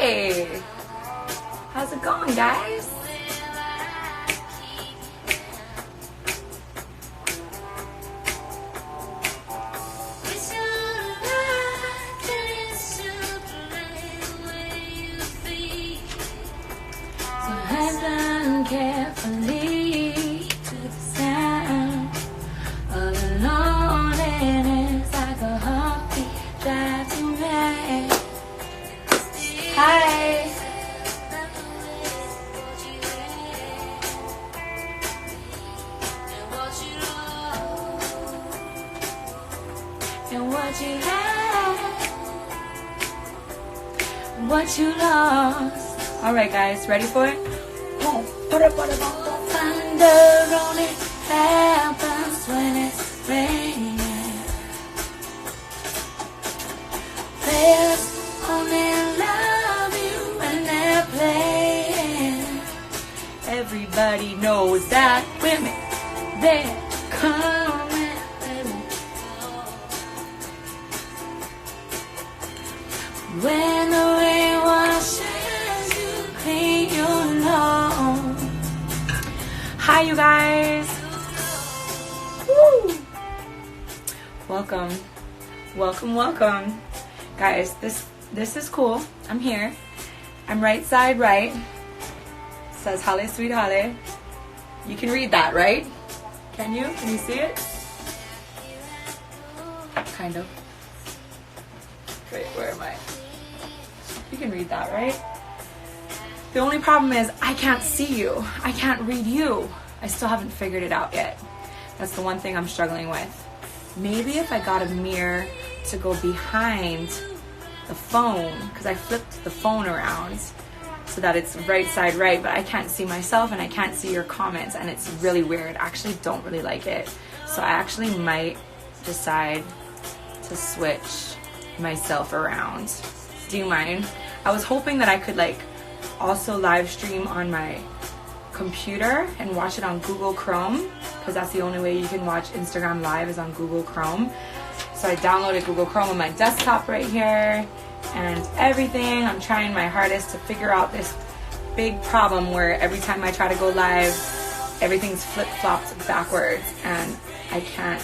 Hey! How's it going, guys? Carefully to the sound of the loneliness, like a heartbeat drives you mad. Hi. And what you had, what you lost. All right, guys, ready for it? Thunder only happens when it's raining. Players only love you when they're playing. Everybody knows that women, they're coming. When the rain washes you clean, you know. Hi, you guys. Woo. Welcome, welcome, welcome, guys. This is cool. I'm here. I'm right side right. It says Hale Sweet Hale. You can read that, right? Can you? Can you see it? Kind of. Wait, where am I? You can read that, right? The only problem is I can't see you. I can't read you. I still haven't figured it out yet. That's the one thing I'm struggling with. Maybe if I got a mirror to go behind the phone, because I flipped the phone around so that it's right side right, but I can't see myself and I can't see your comments, and it's really weird. I actually don't really like it. So I actually might decide to switch myself around. Do you mind? I was hoping that I could also live stream on my computer and watch it on Google Chrome, because that's the only way you can watch Instagram Live is on Google Chrome. So I downloaded Google Chrome on my desktop right here and everything. I'm trying my hardest to figure out this big problem where every time I try to go live, everything's flip-flopped backwards and I can't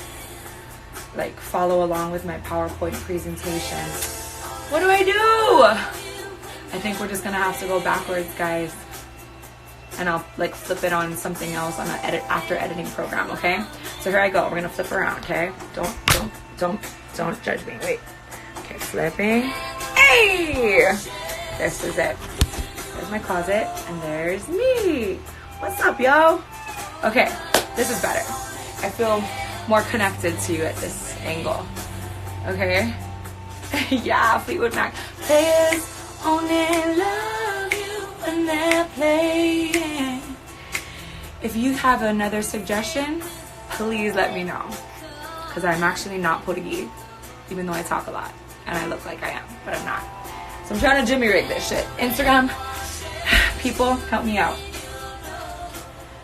follow along with my PowerPoint presentation. What do I do? I think we're just gonna have to go backwards, guys, and I'll flip it on something else on an after editing program. Okay, so here I go. We're gonna flip around. Okay, don't judge me. Wait. Okay, flipping. Hey, this is it. There's my closet, and there's me. What's up, yo? Okay, this is better. I feel more connected to you at this angle. Okay. Yeah, Fleetwood Mac. Players only love you when they're playing. If you have another suggestion, please let me know, because I'm actually not Portuguese, even though I talk a lot and I look like I am, but I'm not. So I'm trying to Jimmy rig this shit. Instagram people, help me out.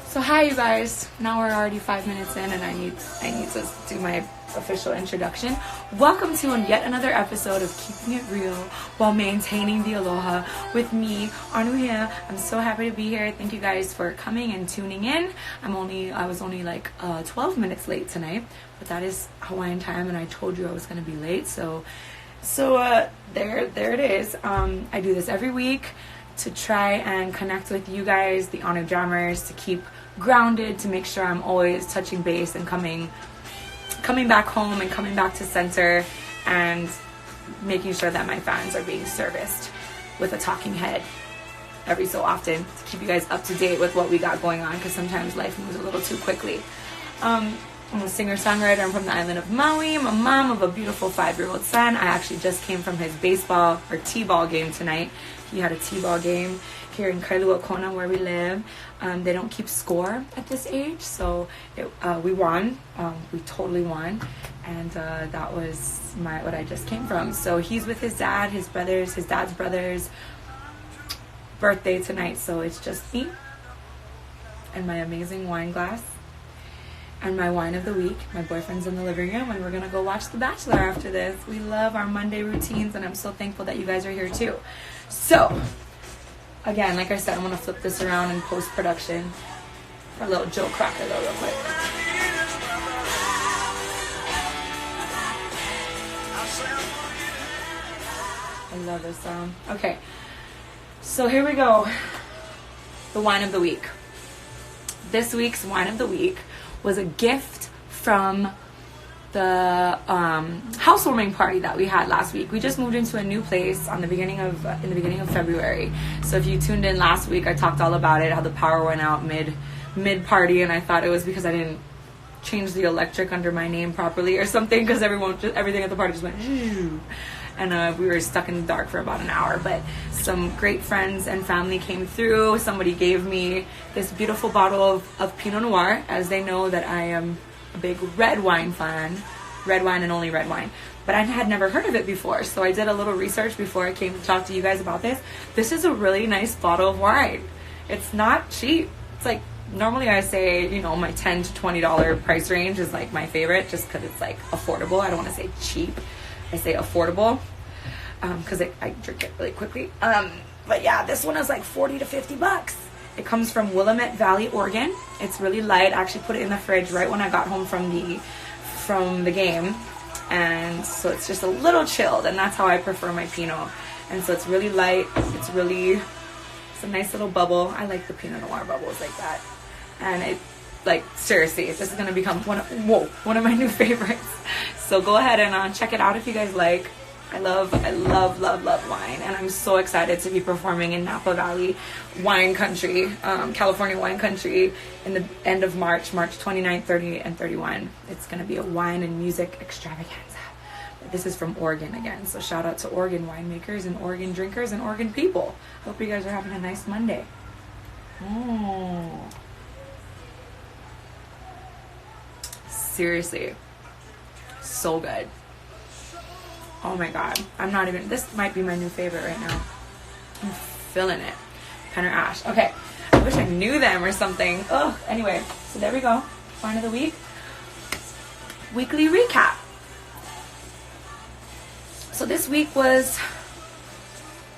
So hi, you guys. Now we're already 5 minutes in and I need to do my official introduction. Welcome to yet another episode of Keeping It Real While Maintaining the Aloha with me, Anuhea. I'm so happy to be here. Thank you guys for coming and tuning in. I was only 12 minutes late tonight, but that is Hawaiian time and I told you I was going to be late. So there it is. I do this every week to try and connect with you guys, the Honor Jammers, to keep grounded, to make sure I'm always touching base and coming back home and coming back to center, and making sure that my fans are being serviced with a talking head every so often to keep you guys up to date with what we got going on, because sometimes life moves a little too quickly. I'm a singer-songwriter. I'm from the island of Maui. I'm a mom of a beautiful 5-year-old son. I actually just came from his baseball or t-ball game tonight. He had a t-ball game here in Kailua Kona, where we live. They don't keep score at this age, so we won. We totally won, and that was what I just came from. So he's with his dad, his dad's brothers' birthday tonight. So it's just me and my amazing wine glass and my wine of the week. My boyfriend's in the living room, and we're gonna go watch The Bachelor after this. We love our Monday routines, and I'm so thankful that you guys are here too. So, again, like I said, I'm gonna flip this around in post-production for a little Joe Cracker though, real quick. I love this song. Okay, so here we go. The wine of the week. This week's wine of the week was a gift from the housewarming party that we had last week. We just moved into a new place in the beginning of February. So if you tuned in last week, I talked all about it, how the power went out mid party, and I thought it was because I didn't change the electric under my name properly or something, because everything at the party just went and we were stuck in the dark for about an hour. But some great friends and family came through. Somebody gave me this beautiful bottle of Pinot Noir, as they know that I am a big red wine fan, red wine and only red wine, but I had never heard of it before, so I did a little research before I came to talk to you guys about this. This is a really nice bottle of wine. It's not cheap. It's like, normally I say, you know, my $10 to $20 price range is like my favorite, just because it's like affordable. I don't want to say cheap, I say affordable, because I drink it really quickly. But yeah, this one is like $40 to $50. It comes from Willamette Valley, Oregon. It's really light. I actually put it in the fridge right when I got home from the game, and so it's just a little chilled, and that's how I prefer my Pinot. And so it's really light. It's a nice little bubble. I like the Pinot Noir bubbles like that. And it, like, seriously, this is gonna become one of my new favorites. So go ahead and check it out if you guys like. I love wine, and I'm so excited to be performing in Napa Valley wine country, California wine country, in the end of March 29th, 30, and 31. It's going to be a wine and music extravaganza. But this is from Oregon again, so shout out to Oregon winemakers and Oregon drinkers and Oregon people. Hope you guys are having a nice Monday. Seriously, so good. Oh my god, this might be my new favorite right now. I'm feeling it. Pen or ash. Okay, I wish I knew them or something. Oh, anyway, so there we go. Wine of the week. Weekly recap. So this week was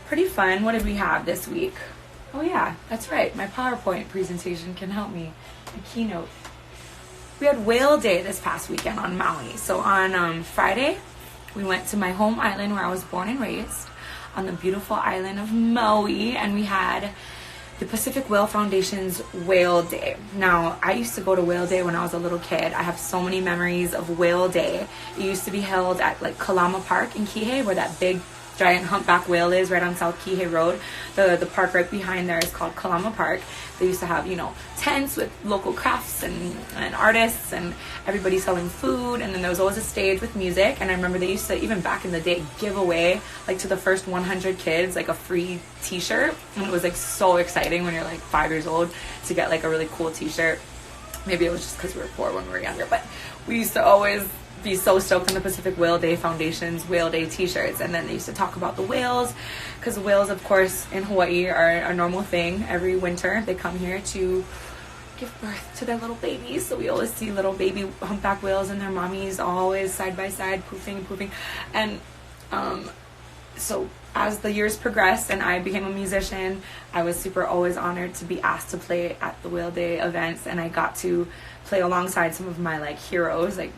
pretty fun. What did we have this week? Oh yeah, that's right. My PowerPoint presentation can help me. A keynote. We had Whale Day this past weekend on Maui. So on Friday, we went to my home island where I was born and raised, on the beautiful island of Maui, and we had the Pacific Whale Foundation's Whale Day. Now, I used to go to Whale Day when I was a little kid. I have so many memories of Whale Day. It used to be held at like Kalama Park in Kihei, where that big giant humpback whale is, right on South Kihei Road. The park right behind there is called Kalama Park. They used to have, you know, tents with local crafts and artists, and everybody selling food, and then there was always a stage with music. And I remember they used to, even back in the day, give away like to the first 100 kids like a free t-shirt, and it was like so exciting when you're like 5 years old to get like a really cool t-shirt. Maybe it was just because we were poor when we were younger, but we used to always be so stoked on the Pacific Whale Day Foundation's Whale Day t-shirts. And then they used to talk about the whales, because the whales, of course, in Hawaii are a normal thing. Every winter they come here to give birth to their little babies, so we always see little baby humpback whales and their mommies always side by side, poofing. And so as the years progressed and I became a musician, I was always honored to be asked to play at the Whale Day events, and I got to play alongside some of my like heroes, like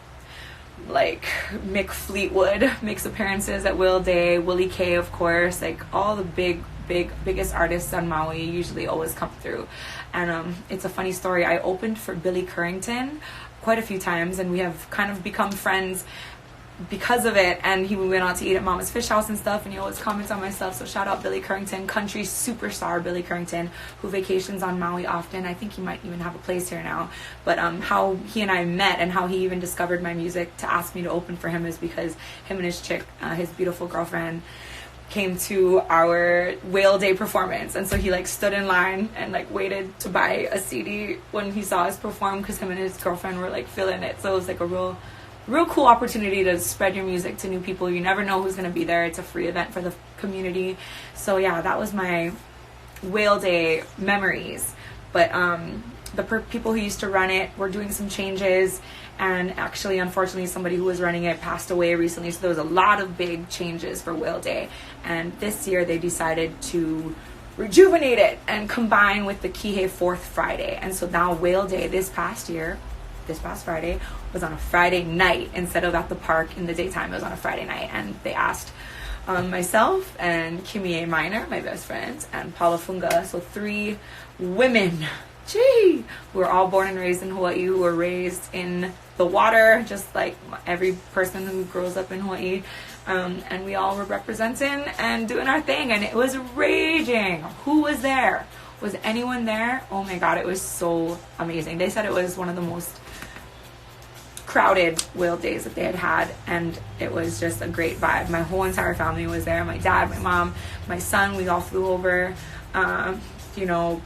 Mick Fleetwood makes appearances at Whale Day, Willie K, of course, like all the biggest artists on Maui usually always come through. And it's a funny story. I opened for Billy Currington quite a few times, and we have kind of become friends because of it. And we went out to eat at Mama's Fish House and stuff, and he always comments on my stuff. So shout out Billy Currington, country superstar Billy Currington, who vacations on Maui often. I think he might even have a place here now. But how he and I met and how he even discovered my music to ask me to open for him is because him and his chick, his beautiful girlfriend, came to our Whale Day performance. And so he like stood in line and like waited to buy a CD when he saw us perform, because him and his girlfriend were like feeling it. So it was like a real cool opportunity to spread your music to new people. You never know who's going to be there. It's a free event for the community. So yeah, that was my Whale Day memories. But the people who used to run it were doing some changes, and actually, unfortunately, somebody who was running it passed away recently, so there was a lot of big changes for Whale Day. And this year they decided to rejuvenate it and combine with the Kihei 4th Friday. And so now Whale Day this past Friday was on a Friday night instead of at the park in the daytime. It was on a Friday night, and they asked myself and Kimie Minor, my best friends, and Paula Funga, so 3 women, who were all born and raised in Hawaii, who were raised in the water, just like every person who grows up in Hawaii. And we all were representing and doing our thing, and it was raging. Who was there? Was anyone there? Oh my God, it was so amazing. They said it was one of the most crowded Whale Days that they had had, and it was just a great vibe. My whole entire family was there. My dad, my mom, my son, we all flew over. You know,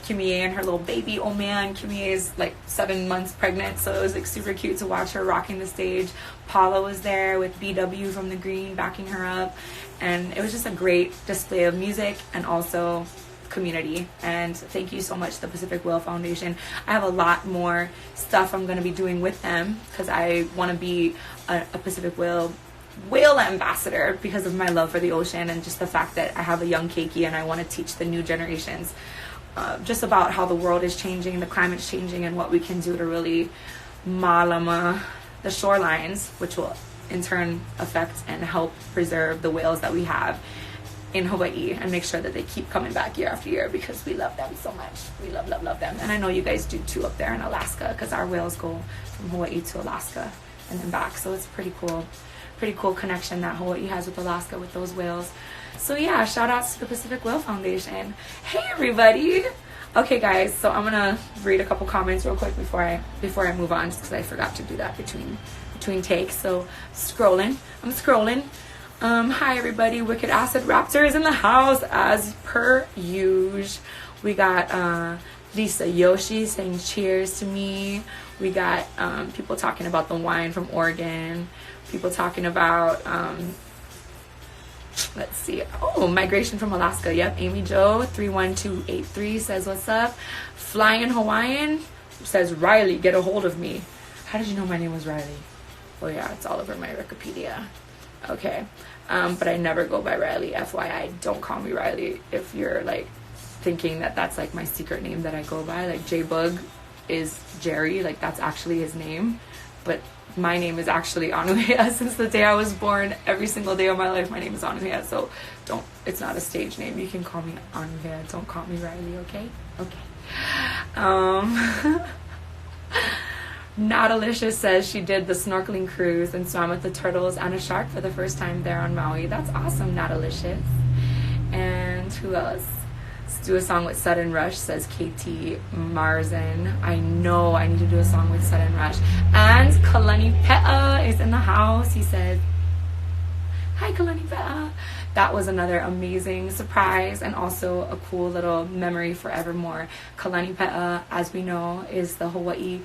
Kimie and her little baby. Oh man, Kimie is like 7 months pregnant, so it was like super cute to watch her rocking the stage. Paula was there with BW from the Green backing her up, and it was just a great display of music and also community. And thank you so much, the Pacific Whale Foundation. I have a lot more stuff I'm going to be doing with them because I want to be a Pacific whale ambassador because of my love for the ocean, and just the fact that I have a young keiki and I want to teach the new generations just about how the world is changing, the climate's changing, and what we can do to really malama the shorelines, which will in turn affect and help preserve the whales that we have in Hawaii, and make sure that they keep coming back year after year because we love them so much. We love them. And I know you guys do too up there in Alaska, because our whales go from Hawaii to Alaska and then back. So it's pretty cool connection that Hawaii has with Alaska with those whales. So yeah, shout outs to the Pacific Whale Foundation. Hey everybody. Okay guys, so I'm gonna read a couple comments real quick before I move on, just because I forgot to do that between takes. So I'm scrolling. Hi everybody, Wicked Acid Raptor is in the house as per usual. We got Lisa Yoshi saying cheers to me. We got people talking about the wine from Oregon. People talking about let's see. Oh, migration from Alaska. Yep, Amy Jo 31283 says what's up. Flying Hawaiian says Riley, get a hold of me. How did you know my name was Riley? Oh yeah, it's all over my Wikipedia. Okay. But I never go by Riley. FYI, don't call me Riley if you're like thinking that that's like my secret name that I go by. Like J-Bug is Jerry, like that's actually his name. But my name is actually Anuhea since the day I was born. Every single day of my life, my name is Anuhea. So it's not a stage name. You can call me Anuhea. Don't call me Riley, okay? Okay. Natalicious says she did the snorkeling cruise and swam with the turtles and a shark for the first time there on Maui. That's awesome, Natalicious. And who else? Let's do a song with Sudden Rush, says KT Marzin. I know I need to do a song with Sudden Rush. And Kalani Pe'a is in the house. He said, hi Kalani Pe'a. That was another amazing surprise and also a cool little memory forevermore. Kalani Pe'a, as we know, is the Hawaii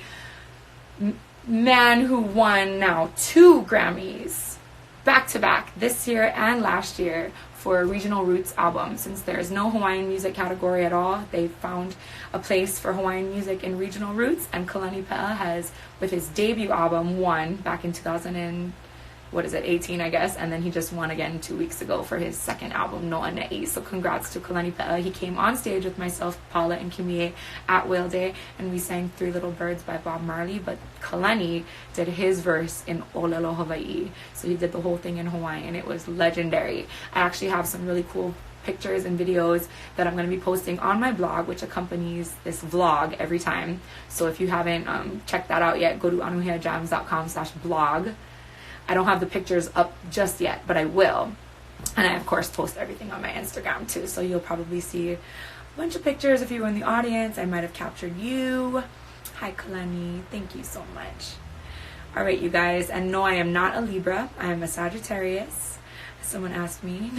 man who won now 2 Grammys back to back this year and last year for a regional roots album. Since there is no Hawaiian music category at all, they found a place for Hawaiian music in regional roots, and Kalani Pe'a has, with his debut album, won back in 2018 I guess, and then he just won again 2 weeks ago for his second album, Noa Ne'i. So congrats to Kalani Pe'a. He came on stage with myself, Paula, and Kimie at Whale Day, and we sang 3 Little Birds by Bob Marley, but Kalani did his verse in Olelo, Hawaii. So he did the whole thing in Hawaiian. It was legendary. I actually have some really cool pictures and videos that I'm going to be posting on my blog, which accompanies this vlog every time. So if you haven't checked that out yet, go to anuheajams.com/blog. I don't have the pictures up just yet, but I will. And I, of course, post everything on my Instagram, too. So you'll probably see a bunch of pictures if you were in the audience. I might have captured you. Hi, Kalani. Thank you so much. All right, you guys. And no, I am not a Libra. I am a Sagittarius. Someone asked me.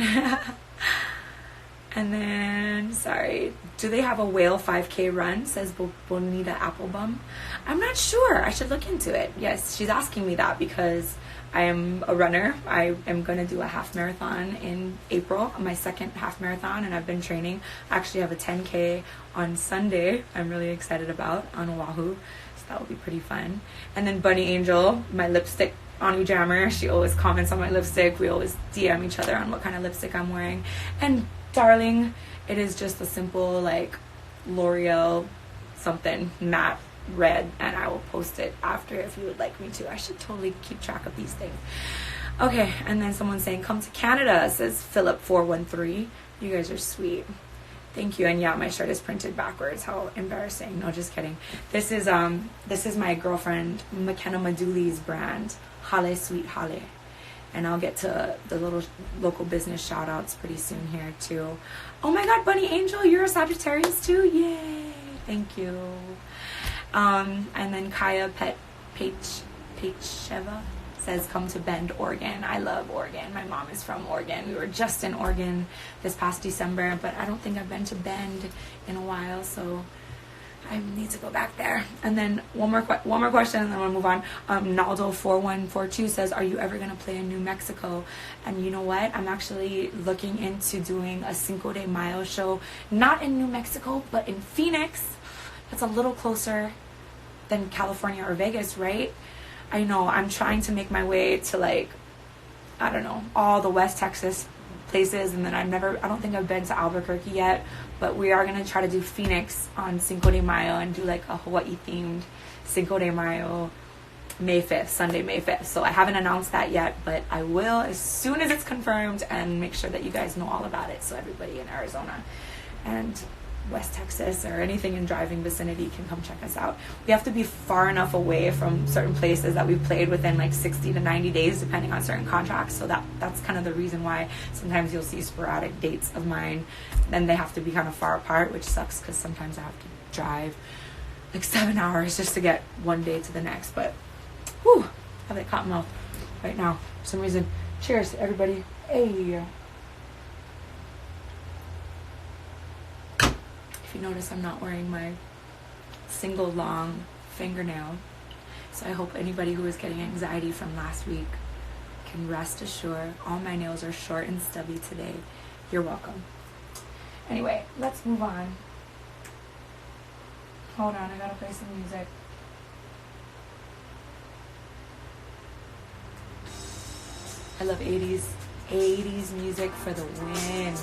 And then, sorry, do they have a whale 5K run, says Bonita Applebum. I'm not sure. I should look into it. Yes, she's asking me that because I am a runner. I am going to do a half marathon in April, my second half marathon, and I've been training. I actually have a 10K on Sunday I'm really excited about on Oahu, so that will be pretty fun. And then Bunny Angel, my lipstick Anu Jammer, she always comments on my lipstick. We always DM each other on what kind of lipstick I'm wearing. And darling, it is just a simple like L'Oreal something matte red, and I will post it after if you would like me to. I should totally keep track of these things. Okay, and then someone's saying come to Canada, says Philip413. You guys are sweet. Thank you. And yeah, my shirt is printed backwards. How embarrassing. No, just kidding. This is my girlfriend McKenna Maduli's brand, Hale Sweet Hale. And I'll get to the little local business shout outs pretty soon here too. Oh my god, Bunny Angel, you're a Sagittarius too? Yay. Thank you. And then Kaya Pecheva says come to Bend, Oregon. I love Oregon. My mom is from Oregon. We were just in Oregon this past December, but I don't think I've been to Bend in a while, so I need to go back there. And then one more question, and then we'll move on. Naldo4142 says, are you ever going to play in New Mexico? And you know what? I'm actually looking into doing a Cinco de Mayo show, not in New Mexico, but in Phoenix. That's a little closer than California or Vegas, right? I know. I'm trying to make my way to, like, I don't know, all the West Texas places, and then I don't think I've been to Albuquerque yet, but we are going to try to do Phoenix on Cinco de Mayo and do like a Hawaii themed Cinco de Mayo May 5th, Sunday, May 5th. So I haven't announced that yet, but I will as soon as it's confirmed, and make sure that you guys know all about it so everybody in Arizona and West Texas or anything in driving vicinity can come check us out. We have to be far enough away from certain places that we've played within like 60 to 90 days depending on certain contracts, so that's kind of the reason why sometimes you'll see sporadic dates of mine, then they have to be kind of far apart, which sucks because sometimes I have to drive like 7 hours just to get one day to the next. But whew, I have that cotton mouth right now for some reason. Cheers everybody. Hey, if you notice, I'm not wearing my single long fingernail, so I hope anybody who was getting anxiety from last week can rest assured all my nails are short and stubby today. You're welcome. Anyway, let's move on. Hold on, I gotta play some music. I love 80s music for the win.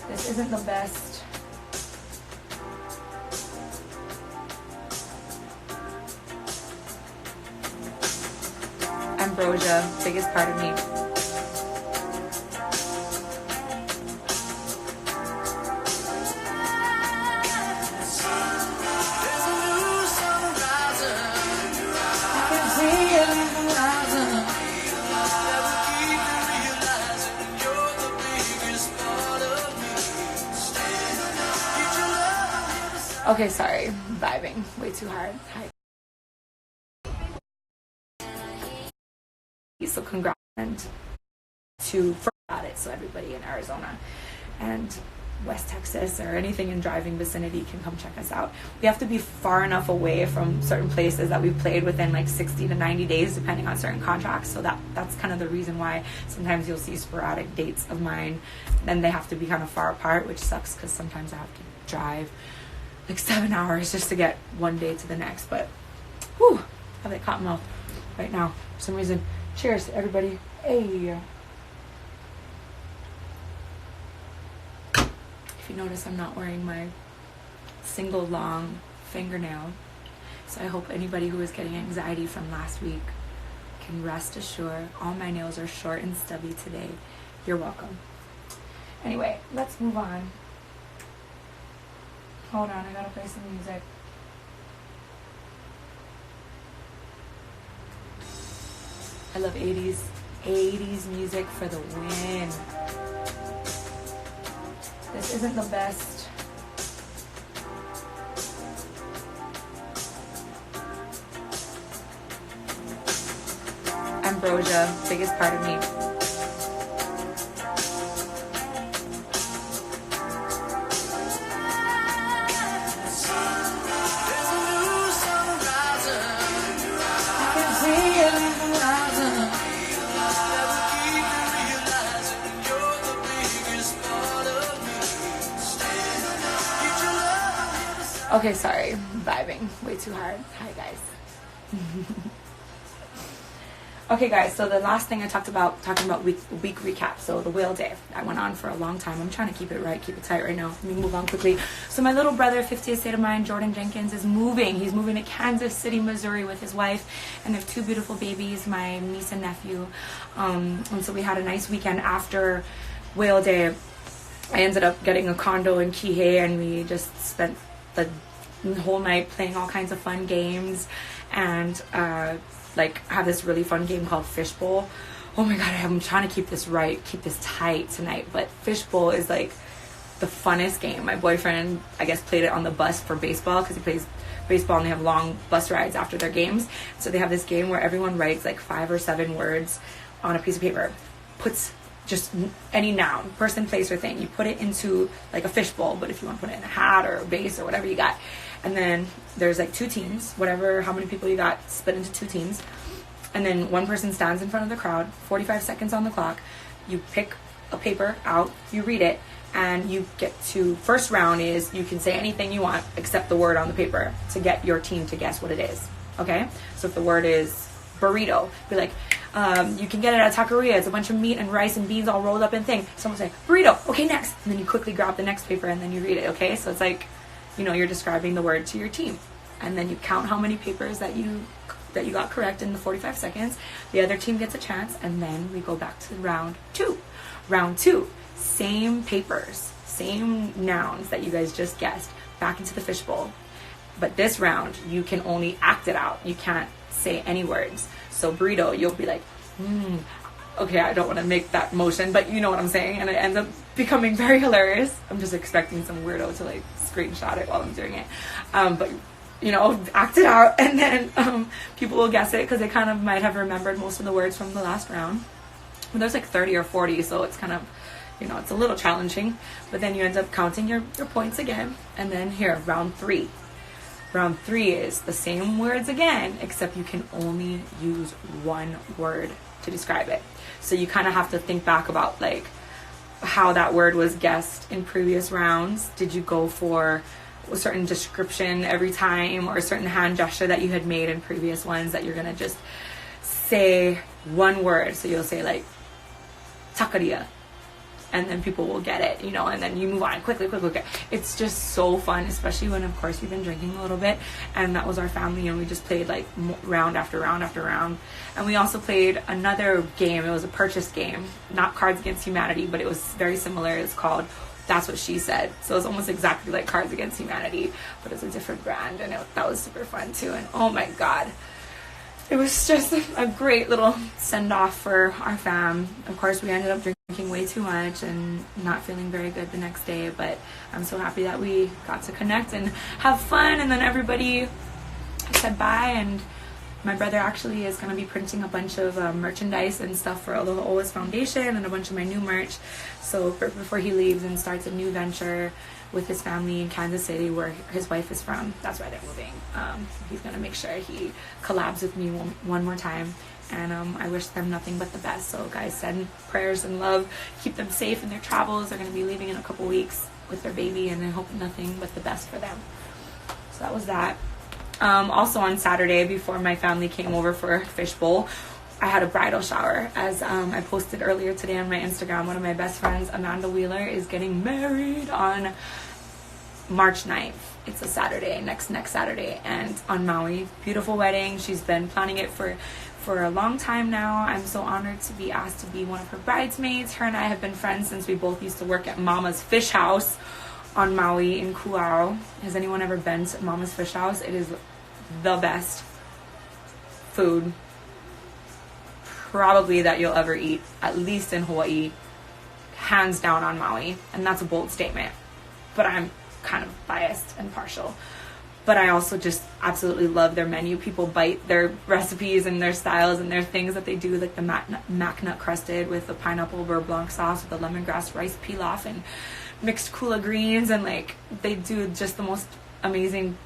This isn't the best. Ambrosia, biggest part of me. Okay, sorry, vibing way too hard. So congrats to about it, so everybody in Arizona and West Texas or anything in driving vicinity can come check us out. We have to be far enough away from certain places that we've played within like 60 to 90 days depending on certain contracts, so that's kind of the reason why sometimes you'll see sporadic dates of mine, then they have to be kind of far apart, which sucks because sometimes I have to drive like 7 hours just to get one day to the next. But whew, I have that cotton mouth right now for some reason. Cheers everybody. Hey, if you notice, I'm not wearing my single long fingernail, so I hope anybody who was getting anxiety from last week can rest assured all my nails are short and stubby today. You're welcome. Anyway, let's move on. Hold on, I gotta play some music. I love 80s music for the win. This isn't the best. Ambrosia, biggest part of me. Okay, sorry, I'm vibing way too hard. Hi guys. Okay guys, so the last thing I talking about week recap. So the whale day, I went on for a long time. I'm trying to keep it tight right now. Let me move on quickly. So my little brother, 50th state of mind, Jordan Jenkins, is moving. He's moving to Kansas City, Missouri with his wife, and they have 2 beautiful babies, my niece and nephew. And so we had a nice weekend after whale day. I ended up getting a condo in Kihei, and we just spent the whole night playing all kinds of fun games, and like have this really fun game called Fishbowl. Oh my god, I'm trying to keep this tight tonight, but Fishbowl is like the funnest game. My boyfriend, I guess, played it on the bus for baseball, because he plays baseball and they have long bus rides after their games. So they have this game where everyone writes like 5 or 7 words on a piece of paper, puts just any noun, person, place, or thing. You put it into like a fishbowl, but if you want to put it in a hat or a vase or whatever you got. And then there's like 2 teams, how many people you got, split into 2 teams. And then one person stands in front of the crowd, 45 seconds on the clock. You pick a paper out, you read it, and you get to, first round is you can say anything you want except the word on the paper to get your team to guess what it is. Okay? So if the word is burrito, be like, you can get it at a taqueria. It's a bunch of meat and rice and beans all rolled up in thing. Someone say, burrito. Okay, next. And then you quickly grab the next paper and then you read it. Okay? So it's like, you know, you're describing the word to your team. And then you count how many papers that you got correct in the 45 seconds. The other team gets a chance, and then we go back to round 2. Round 2, same papers, same nouns that you guys just guessed, back into the fishbowl. But this round, you can only act it out. You can't say any words. So burrito, you'll be like, okay, I don't want to make that motion, but you know what I'm saying, and it ends up becoming very hilarious. I'm just expecting some weirdo to like screenshot it while I'm doing it, but you know, act it out, and then people will guess it because they kind of might have remembered most of the words from the last round. But there's like 30 or 40, so it's kind of, you know, it's a little challenging, but then you end up counting your points again. And then here, round 3. Round 3 is the same words again, except you can only use one word to describe it. So you kind of have to think back about like how that word was guessed in previous rounds. Did you go for a certain description every time, or a certain hand gesture that you had made in previous ones that you're gonna just say one word? So you'll say like taqueria, and then people will get it, you know, and then you move on quickly. It's just so fun, especially when, of course, we've been drinking a little bit, and that was our family, and we just played like round after round after round. And we also played another game. It was a purchase game, not Cards Against Humanity, but it was very similar. It's called That's What She Said. So it's almost exactly like Cards Against Humanity, but it's a different brand, and that was super fun too. And oh my god, it was just a great little send-off for our fam. Of course, we ended up drinking way too much and not feeling very good the next day, but I'm so happy that we got to connect and have fun. And then everybody said bye, and my brother actually is going to be printing a bunch of merchandise and stuff for Aloha Oa's Foundation and a bunch of my new merch. So before he leaves and starts a new venture with his family in Kansas City, where his wife is from, that's why they're moving. He's going to make sure he collabs with me one more time. And I wish them nothing but the best. So guys, send prayers and love. Keep them safe in their travels. They're going to be leaving in a couple weeks with their baby, and I hope nothing but the best for them. So that was that. Also on Saturday, before my family came over for Fishbowl, I had a bridal shower. As I posted earlier today on my Instagram, one of my best friends, Amanda Wheeler, is getting married on March 9th. It's a Saturday, next Saturday, and on Maui. Beautiful wedding. She's been planning it for a long time now. I'm so honored to be asked to be one of her bridesmaids. Her and I have been friends since we both used to work at Mama's Fish House on Maui in Kuau. Has anyone ever been to Mama's Fish House? It is the best food probably that you'll ever eat, at least in Hawaii, hands down on Maui. And that's a bold statement, but I'm kind of biased and partial. But I also just absolutely love their menu. People bite their recipes and their styles and their things that they do, like the mac nut crusted with the pineapple beurre blanc sauce with the lemongrass rice pilaf and mixed kula greens, and like they do just the most amazing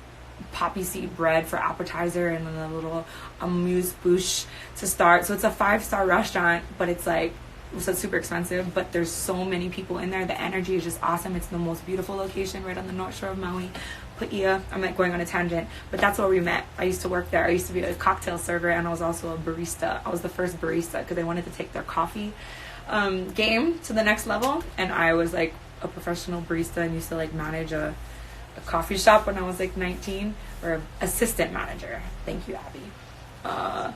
poppy seed bread for appetizer, and then a little amuse bouche to start. So it's a 5-star restaurant, but it's like so it's super expensive, but there's so many people in there. The energy is just awesome. It's the most beautiful location right on the north shore of Maui. Paia. I'm like going on a tangent, but that's where we met. I used to work there. I used to be a cocktail server, and I was also a barista. I was the first barista because they wanted to take their coffee game to the next level, and I was like a professional barista and used to like manage a coffee shop when I was like 19, or assistant manager. Thank you, Abby.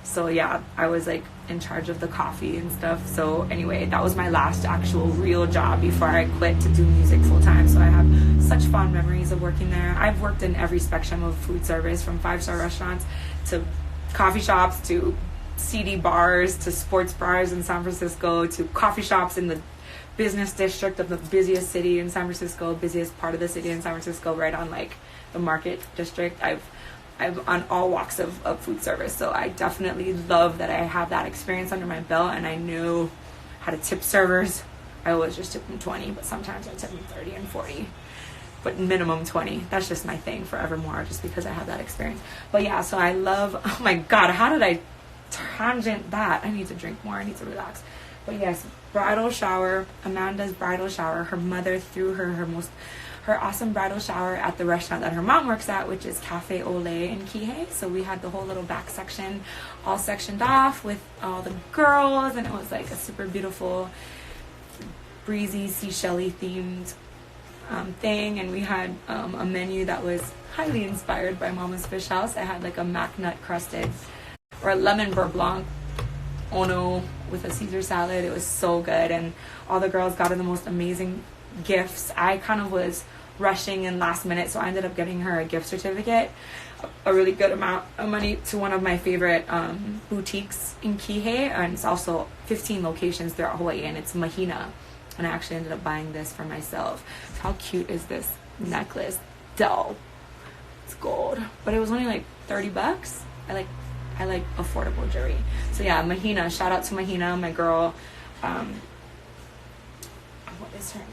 So yeah, I was like in charge of the coffee and stuff. So anyway, that was my last actual real job before I quit to do music full time. So I have such fond memories of working there. I've worked in every spectrum of food service, from 5-star restaurants to coffee shops to CD bars to sports bars in San Francisco to coffee shops in the business district of the busiest city in San Francisco, busiest part of the city in San Francisco, right on like the market district. I've on all walks of food service, so I definitely love that I have that experience under my belt, and I knew how to tip servers. I always just tip them 20, but sometimes I tip them 30 and 40, but minimum 20. That's just my thing forevermore, just because I have that experience. But yeah, so I love, oh my god, how did I tangent that? I need to drink more, I need to relax. But yes, bridal shower, Amanda's bridal shower. Her mother threw her awesome bridal shower at the restaurant that her mom works at, which is Cafe Olé in Kihei. So we had the whole little back section all sectioned off with all the girls, and it was like a super beautiful, breezy, seashell-y themed thing. And we had a menu that was highly inspired by Mama's Fish House. I had like a mac nut crusted, or a lemon beurre blanc ono with a Caesar salad. It was so good, and all the girls got her the most amazing gifts. I kind of was rushing in last minute, so I ended up getting her a gift certificate, a really good amount of money, to one of my favorite boutiques in Kihei, and it's also 15 locations throughout Hawaii, and it's Mahina. And I actually ended up buying this for myself. So how cute is this necklace? Doll. It's gold, but it was only like $30. I like affordable jewelry. So yeah, Mahina, shout out to Mahina, my girl. What is her name?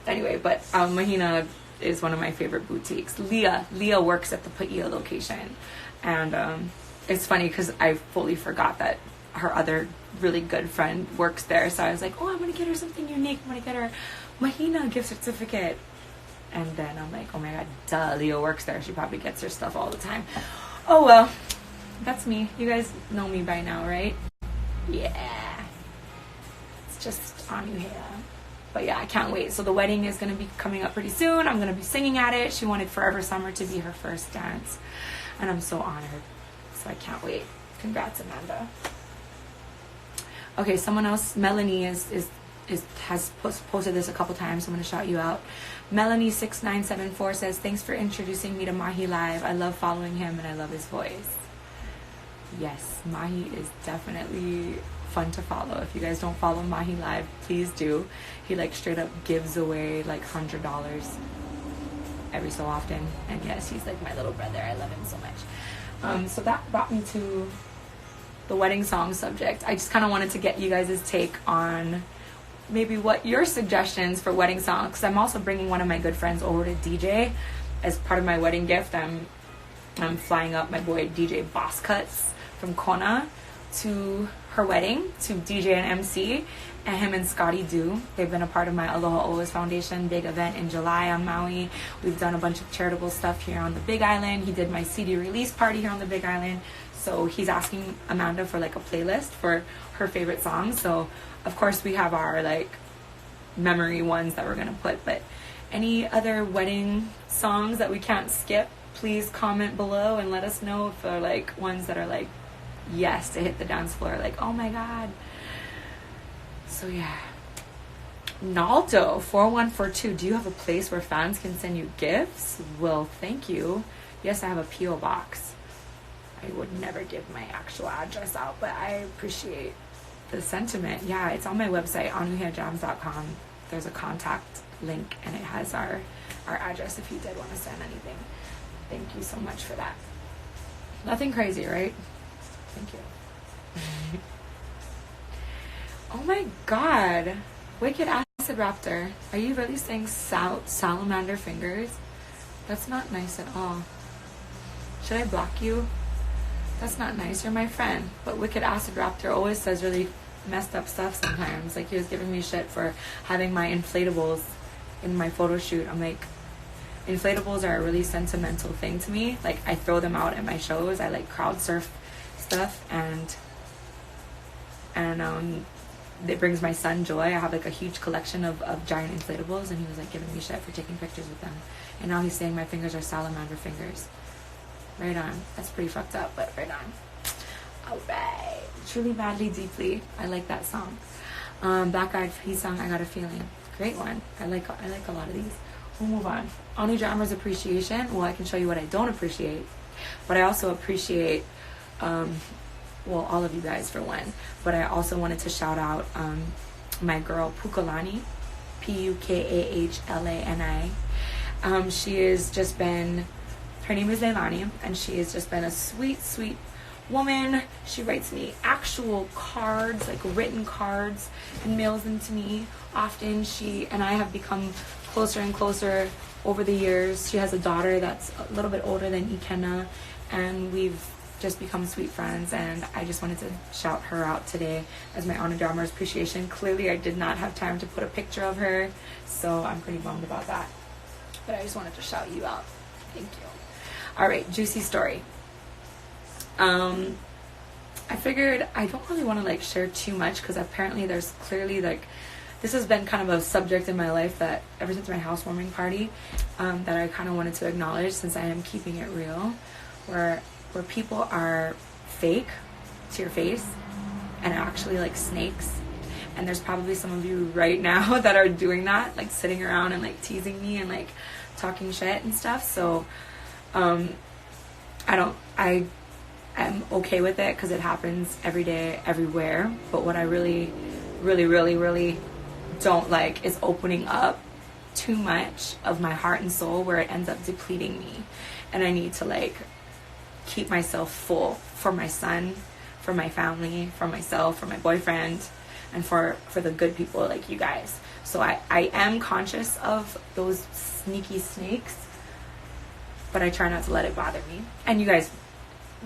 Anyway, but Mahina is one of my favorite boutiques. Leah works at the Paia location, and it's funny because I fully forgot that her other really good friend works there. So I was like, oh, I'm gonna get her something unique. I'm gonna get her Mahina gift certificate. And then I'm like, oh my god, duh, Leah works there. She probably gets her stuff all the time. Oh well, that's me. You guys know me by now, right? Yeah, it's just Anuhea. But yeah, I can't wait. So the wedding is going to be coming up pretty soon. I'm going to be singing at it. She wanted Forever Summer to be her first dance, and I'm so honored. So I can't wait. Congrats, Amanda. Okay, someone else, Melanie has posted this a couple times. So I'm going to shout you out. Melanie6974 says, thanks for introducing me to Mahi Live. I love following him and I love his voice. Yes, Mahi is definitely fun to follow. If you guys don't follow Mahi Live, please do. He like straight up gives away like $100 every so often, and yes, he's like my little brother. I love him so much. So that brought me to the wedding song subject. I just kind of wanted to get you guys' take on maybe what your suggestions for wedding songs, because I'm also bringing one of my good friends over to DJ as part of my wedding gift. I'm flying up my boy DJ Boss Cuts from Kona to her wedding to DJ and MC, and him and Scotty Do. They've been a part of my Aloha Always Foundation big event in July on Maui. We've done a bunch of charitable stuff here on the Big Island. He did my CD release party here on the Big Island. So he's asking Amanda for like a playlist for her favorite songs. So of course we have our like memory ones that we're gonna put, but any other wedding songs that we can't skip, please comment below and let us know if they're like ones that are like yes to hit the dance floor, like oh my god. So yeah, Naldo 4142, do you have a place where fans can send you gifts? Well, thank you. Yes, I have a PO box. I would never give my actual address out, but I appreciate the sentiment. Yeah, it's on my website, anuheajams.com. There's a contact link and it has our address if you did want to send anything. Thank you so much for that. Nothing crazy, right? Thank you. Oh my god. Wicked Acid Raptor. Are you really saying salamander fingers? That's not nice at all. Should I block you? That's not nice. You're my friend. But Wicked Acid Raptor always says really messed up stuff sometimes. Like, he was giving me shit for having my inflatables in my photo shoot. I'm like, inflatables are a really sentimental thing to me. Like, I throw them out at my shows. I like crowd surf stuff, and it brings my son joy. I have like a huge collection of giant inflatables, and he was like giving me shit for taking pictures with them. And now he's saying my fingers are salamander fingers. Right on. That's pretty fucked up, but right on. Alright. Truly, Madly, Deeply. I like that song. Black Eyed Peas song, I Got a Feeling. Great one. I like a lot of these. We'll move on. Anu Drama's appreciation. Well, I can show you what I don't appreciate. But I also appreciate, well, all of you guys for one. But I also wanted to shout out my girl Pukalani. Pukahlani. She has just been, her name is Leilani, and she has just been a sweet, sweet woman. She writes me actual cards, like written cards, and mails them to me often. She and I have become closer and closer over the years. She has a daughter that's a little bit older than Ikenna, and we've just become sweet friends, and I just wanted to shout her out today as my Honor Dharma's appreciation. Clearly I did not have time to put a picture of her, so I'm pretty bummed about that, but I just wanted to shout you out. Thank you. All right, juicy story. I figured I don't really want to like share too much, because apparently there's clearly like, this has been kind of a subject in my life that ever since my housewarming party, that I kind of wanted to acknowledge, since I am keeping it real, where people are fake to your face and actually like snakes. And there's probably some of you right now that are doing that, like sitting around and like teasing me and like talking shit and stuff. So I am okay with it, because it happens every day, everywhere. But what I really, really, really, really don't like is opening up too much of my heart and soul, where it ends up depleting me. And I need to like keep myself full for my son, for my family, for myself, for my boyfriend, and for the good people like you guys. So I am conscious of those sneaky snakes, but I try not to let it bother me. And you guys,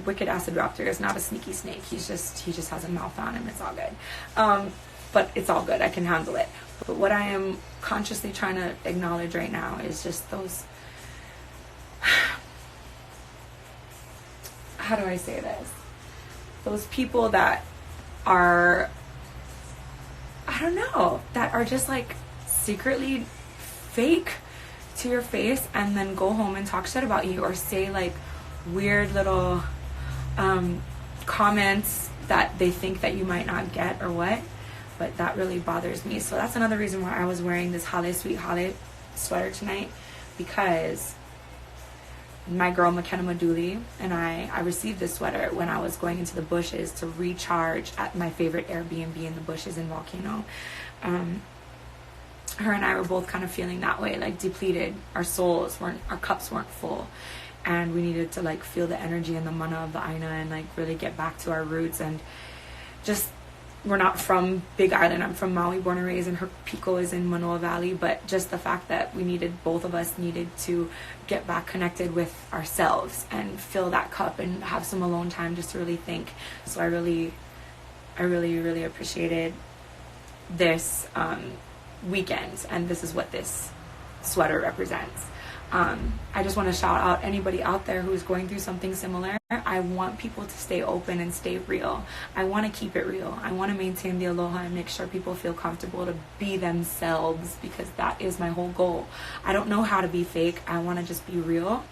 Wicked Acid Raptor is not a sneaky snake. He just has a mouth on him. It's all good. But it's all good. I can handle it. But what I am consciously trying to acknowledge right now is just those, how do I say this? Those people that are, I don't know, that are just like secretly fake to your face, and then go home and talk shit about you, or say like weird little comments that they think that you might not get or what. But that really bothers me. So that's another reason why I was wearing this Hale Sweet Hale sweater tonight, because my girl McKenna Maduli and I received this sweater when I was going into the bushes to recharge at my favorite Airbnb in the bushes in Volcano. Her and I were both kind of feeling that way, like depleted. Our cups weren't full, and we needed to like feel the energy and the mana of the Aina, and like really get back to our roots. And just, we're not from Big Island. I'm from Maui, born and raised, and her Pico is in Manoa Valley. But just the fact that both of us needed to get back connected with ourselves and fill that cup and have some alone time just to really think. So I really, really appreciated this weekend, and this is what this sweater represents. I just want to shout out anybody out there who's going through something similar. I want people to stay open and stay real. I want to keep it real. I want to maintain the aloha and make sure people feel comfortable to be themselves, because that is my whole goal. I don't know how to be fake. I want to just be real,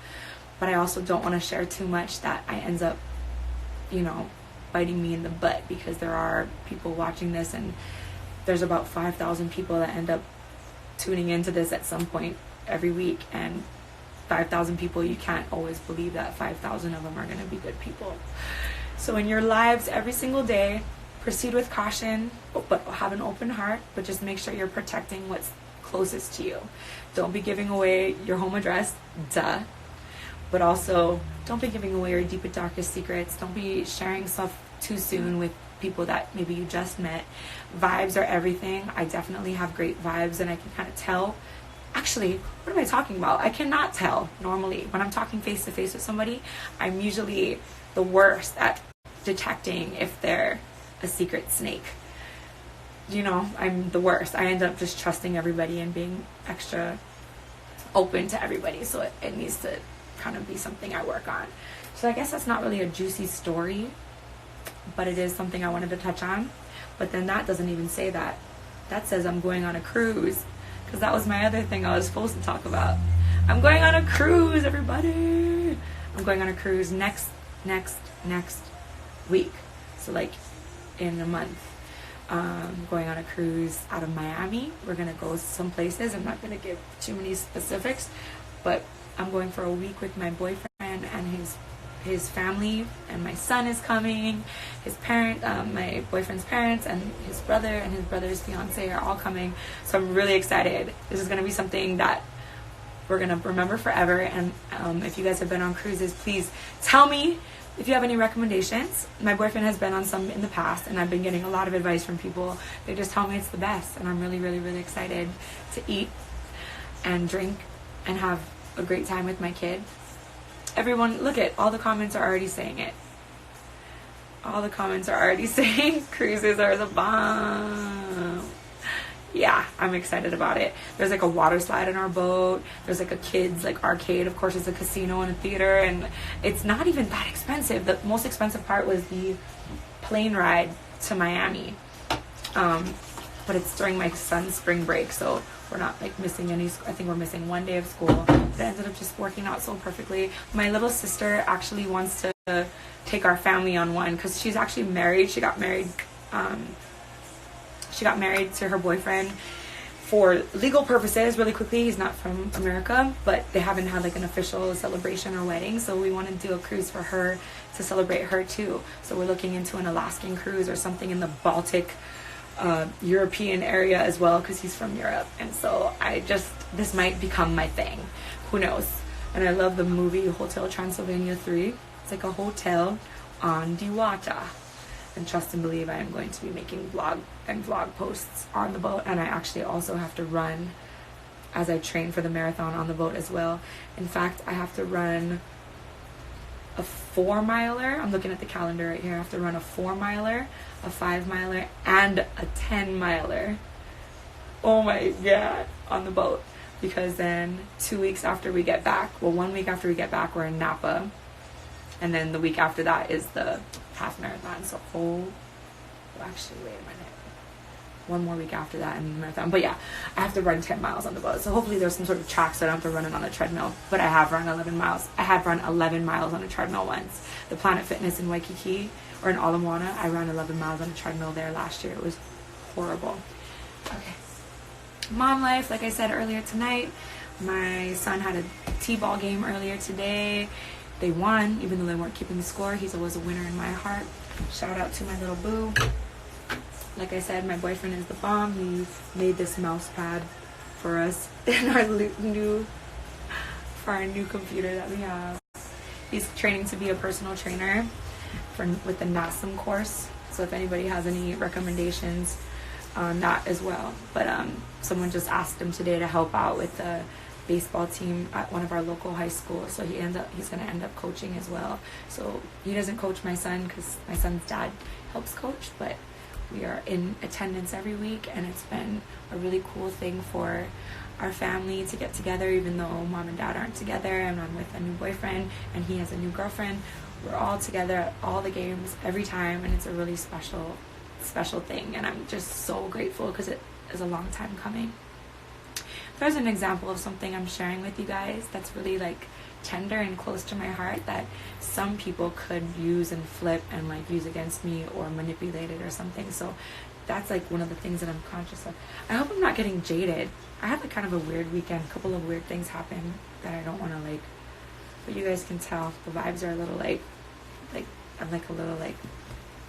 but I also don't want to share too much that I ends up, biting me in the butt, because there are people watching this, and there's about 5,000 people that end up tuning into this at some point every week, and 5,000 people, you can't always believe that 5,000 of them are going to be good people. So in your lives every single day, proceed with caution, but have an open heart, but just make sure you're protecting what's closest to you. Don't be giving away your home address, but also don't be giving away your deepest, darkest secrets. Don't be sharing stuff too soon with people that maybe you just met. Vibes are everything. I definitely have great vibes, and I can kind of tell. Actually, what am I talking about? I cannot tell normally. When I'm talking face to face with somebody, I'm usually the worst at detecting if they're a secret snake. you know, I'm the worst. I end up just trusting everybody and being extra open to everybody. So it needs to kind of be something I work on. So I guess that's not really a juicy story, but it is something I wanted to touch on. But then that doesn't even say that. That says I'm going on a cruise, because that was my other thing I was supposed to talk about. I'm going on a cruise, everybody. I'm going on a cruise next week. So like in a month. Going on a cruise out of Miami. We're gonna go some places. I'm not gonna give too many specifics, but I'm going for a week with my boyfriend and his family, and my son is coming. His my boyfriend's parents, and his brother's fiance are all coming. So I'm really excited. This is gonna be something that we're gonna remember forever. And if you guys have been on cruises, please tell me if you have any recommendations. My boyfriend has been on some in the past, and I've been getting a lot of advice from people. They just tell me it's the best, and I'm really, really, really excited to eat and drink and have a great time with my kid. Everyone, look at all the comments are already saying it. All the comments are already saying cruises are the bomb. Yeah, I'm excited about it. There's like a water slide in our boat. There's like a kids like arcade. Of course, it's a casino and a theater, and it's not even that expensive. The most expensive part was the plane ride to Miami. But it's during my son's spring break, so we're not like missing any. I think we're missing one day of school. But it ended up just working out so perfectly. My little sister actually wants to take our family on one, because she's actually married. She got married to her boyfriend for legal purposes really quickly. He's not from America, but they haven't had like an official celebration or wedding, so we want to do a cruise for her to celebrate her too. So we're looking into an Alaskan cruise or something in the Baltic European area as well, because he's from Europe. And so this might become my thing, who knows. And I love the movie Hotel Transylvania 3. It's like a hotel on the water. And trust and believe I am going to be making vlog posts on the boat. And I actually also have to run, as I train for the marathon, on the boat as well. In fact, I have to run a 4-miler. I'm looking at the calendar right here. I have to run a 4-miler, a 5-miler, and a 10-miler. Oh my God, on the boat. Because then 2 weeks after we get back, 1 week after we get back, we're in Napa. And then the week after that is the half marathon. So actually, wait a minute. 1 more week after that and the marathon. But yeah, I have to run 10 miles on the boat. So hopefully there's some sort of track so I don't have to run it on a treadmill. But I have run 11 miles. I had run 11 miles on a treadmill once. The Planet Fitness in Waikiki, or in Ala Moana, I ran 11 miles on a treadmill there last year. It was horrible. Okay. Mom life, like I said earlier tonight, my son had a t-ball game earlier today. They won, even though they weren't keeping the score. He's always a winner in my heart. Shout out to my little boo. Like I said, my boyfriend is the bomb. He made this mouse pad for us in our new computer that we have. He's training to be a personal trainer with the NASM course. So if anybody has any recommendations on that as well. But someone just asked him today to help out with the baseball team at one of our local high schools, so he's going to end up coaching as well. So he doesn't coach my son because my son's dad helps coach, but we are in attendance every week, and it's been a really cool thing for our family to get together, even though mom and dad aren't together, and I'm with a new boyfriend and he has a new girlfriend. We're all together at all the games every time, and it's a really special thing, and I'm just so grateful because it is a long time coming. There's an example of something I'm sharing with you guys that's really like tender and close to my heart that some people could use and flip and like use against me or manipulate it or something. So that's like one of the things that I'm conscious of. I hope I'm not getting jaded. I had like kind of a weird weekend. A couple of weird things happened that I don't want to like, but you guys can tell the vibes are a little like I'm like a little like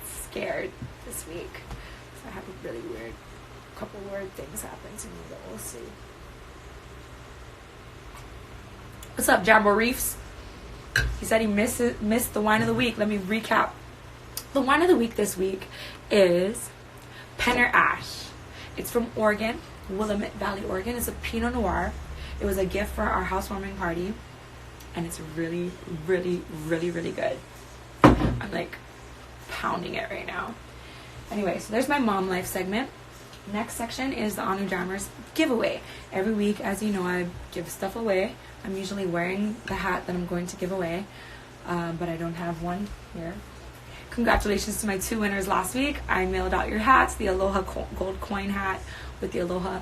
scared this week. So I have a really couple weird things happen to me, but we'll see. What's up, Jambo Reefs? He said he missed the wine of the week. Let me recap. The wine of the week this week is Penner Ash. It's from Oregon, Willamette Valley, Oregon. It's a Pinot Noir. It was a gift for our housewarming party, and it's really, really, really, really good. I'm like pounding it right now. Anyway, so there's my mom life segment. Next section is the Anu Jammers giveaway. Every week, as you know, I give stuff away. I'm usually wearing the hat that I'm going to give away, but I don't have one here. Congratulations to my 2 winners last week. I mailed out your hats, the Aloha gold coin hat with the Aloha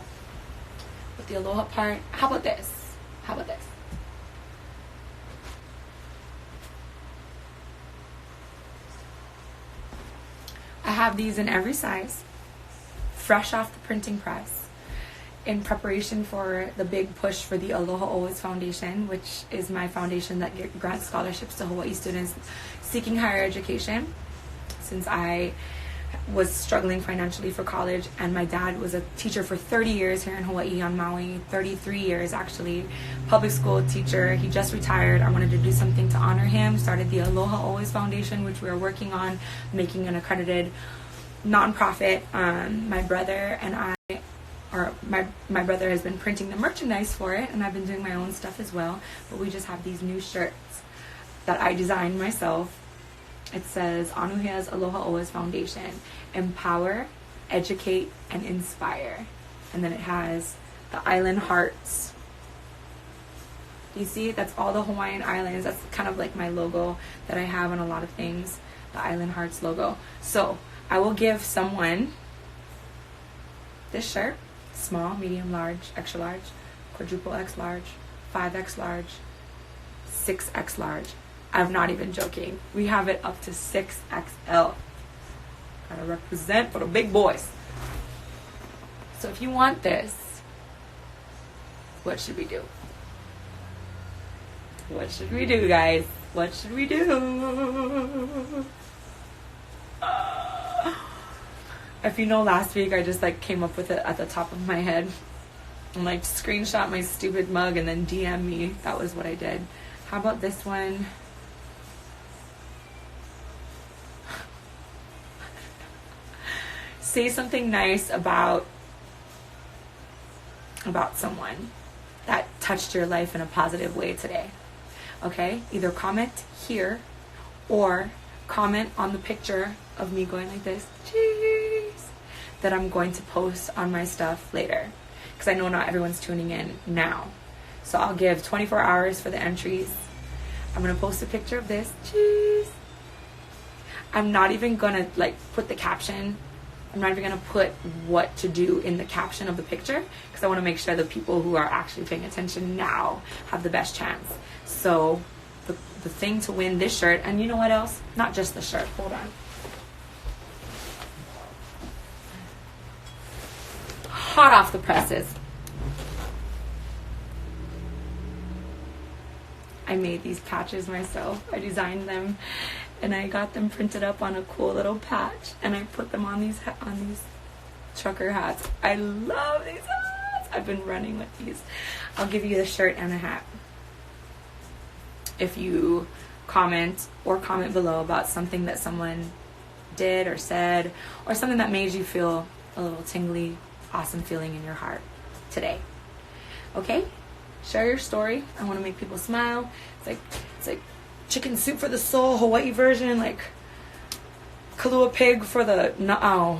part. How about this? How about this? I have these in every size, fresh off the printing press, in preparation for the big push for the Aloha Always Foundation, which is my foundation that grants scholarships to Hawaii students seeking higher education. Since I was struggling financially for college, and my dad was a teacher for 30 years here in Hawaii on Maui, 33 years actually, public school teacher. He just retired. I wanted to do something to honor him. Started the Aloha Always Foundation, which we are working on making an accredited nonprofit. My brother and I, or my brother has been printing the merchandise for it, and I've been doing my own stuff as well. But we just have these new shirts that I designed myself. It says Anuhea's Aloha Always Foundation, empower, educate, and inspire. And then it has the island hearts. You see, that's all the Hawaiian islands. That's kind of like my logo that I have on a lot of things, the island hearts logo. So I will give someone this shirt, small, medium, large, extra large, quadruple X large, 5X large, 6X large. I'm not even joking. We have it up to 6XL. Gotta represent for the big boys. So if you want this, what should we do? What should we do, guys? What should we do? If you know, last week I just like came up with it at the top of my head. And like screenshot my stupid mug and then DM me. That was what I did. How about this one? Say something nice about someone that touched your life in a positive way today. Okay? Either comment here or comment on the picture of me going like this, cheese, that I'm going to post on my stuff later. Because I know not everyone's tuning in now. So I'll give 24 hours for the entries. I'm going to post a picture of this, cheese. I'm not even going to like put the caption. I'm not even going to put what to do in the caption of the picture, because I want to make sure the people who are actually paying attention now have the best chance. So the thing to win this shirt, and you know what else? Not just the shirt. Hold on. Hot off the presses. I made these patches myself. I designed them. And I got them printed up on a cool little patch, and I put them on these trucker hats. I love these hats. I've been running with these. I'll give you the shirt and a hat if you comment below about something that someone did or said, or something that made you feel a little tingly, awesome feeling in your heart today. Okay? Share your story. I want to make people smile. It's like chicken soup for the soul, Hawaii version, like kalua pig for the na'au,